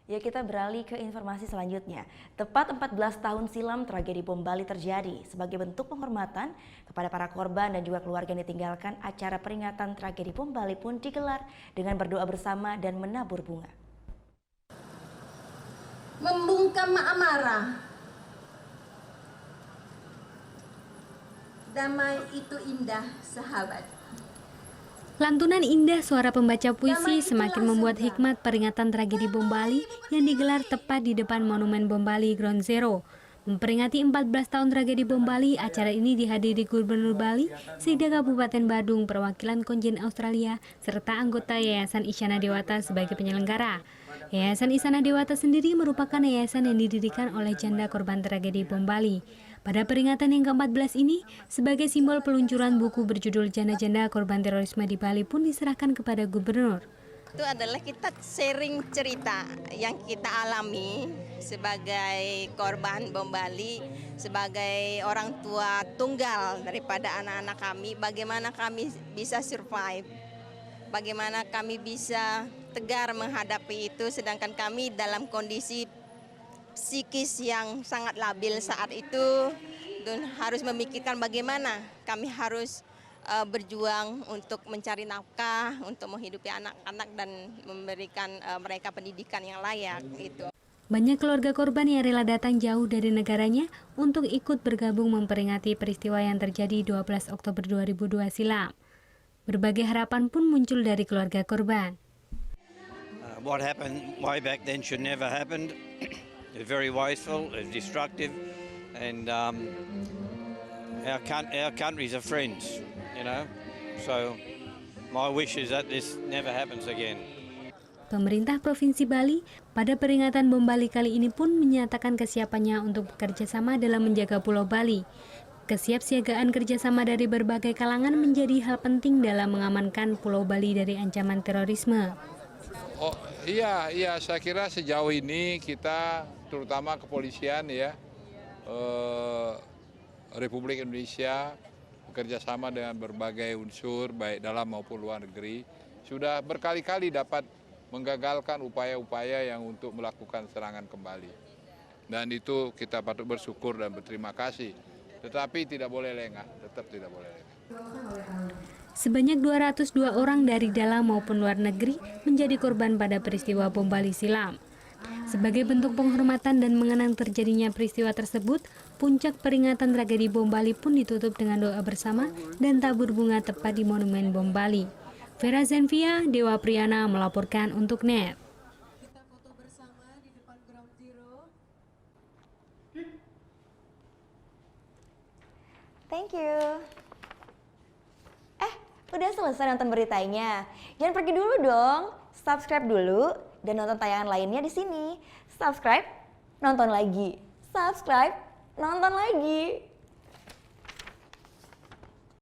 Ya, kita beralih ke informasi selanjutnya. Tepat 14 tahun silam tragedi bom Bali terjadi. Sebagai bentuk penghormatan kepada para korban dan juga keluarga yang ditinggalkan, acara peringatan tragedi bom Bali pun digelar dengan berdoa bersama dan menabur bunga. Membungkam amarah. Damai itu indah, sahabat. Lantunan indah suara pembaca puisi semakin membuat hikmat peringatan tragedi bom Bali yang digelar tepat di depan Monumen Bom Bali Ground Zero. Memperingati 14 tahun tragedi bom Bali, acara ini dihadiri Gubernur Bali, Sekda Kabupaten Badung, perwakilan konjen Australia, serta anggota Yayasan Isyana Dewata sebagai penyelenggara. Yayasan Isyana Dewata sendiri merupakan yayasan yang didirikan oleh janda korban tragedi bom Bali. Pada peringatan yang ke-14 ini, sebagai simbol peluncuran buku berjudul Janda-Janda Korban Terorisme di Bali pun diserahkan kepada Gubernur. Itu adalah kita sharing cerita yang kita alami sebagai korban bom Bali, sebagai orang tua tunggal daripada anak-anak kami, bagaimana kami bisa survive, bagaimana kami bisa tegar menghadapi itu, sedangkan kami dalam kondisi psikis yang sangat labil saat itu, dan harus memikirkan bagaimana kami harus berjuang untuk mencari nafkah, untuk menghidupi anak-anak dan memberikan mereka pendidikan yang layak. Gitu. Banyak keluarga korban yang rela datang jauh dari negaranya untuk ikut bergabung memperingati peristiwa yang terjadi 12 Oktober 2002 silam. Berbagai harapan pun muncul dari keluarga korban. What happened way back then should never happen. It's very wasteful, it's destructive, and our countries are friends, you know. So my wish is that this never happens again. Pemerintah Provinsi Bali pada peringatan bom Bali kali ini pun menyatakan kesiapannya untuk bekerja sama dalam menjaga Pulau Bali. Kesiapsiagaan kerjasama dari berbagai kalangan menjadi hal penting dalam mengamankan Pulau Bali dari ancaman terorisme. Oh iya, saya kira sejauh ini kita terutama kepolisian ya, Republik Indonesia bekerja sama dengan berbagai unsur baik dalam maupun luar negeri sudah berkali-kali dapat menggagalkan upaya-upaya yang untuk melakukan serangan kembali. Dan itu kita patut bersyukur dan berterima kasih. Tetapi tidak boleh lengah, tetap tidak boleh lengah. Sebanyak 202 orang dari dalam maupun luar negeri menjadi korban pada peristiwa bom Bali silam. Sebagai bentuk penghormatan dan mengenang terjadinya peristiwa tersebut, puncak peringatan tragedi bom Bali pun ditutup dengan doa bersama dan tabur bunga tepat di Monumen Bom Bali. Vera Zenvia, Dewa Priyana melaporkan untuk NET. Kita foto bersama di depan Ground Zero. Thank you. Udah selesai nonton beritanya? Jangan pergi dulu dong. Subscribe dulu dan nonton tayangan lainnya di sini. Subscribe, nonton lagi. Subscribe, nonton lagi.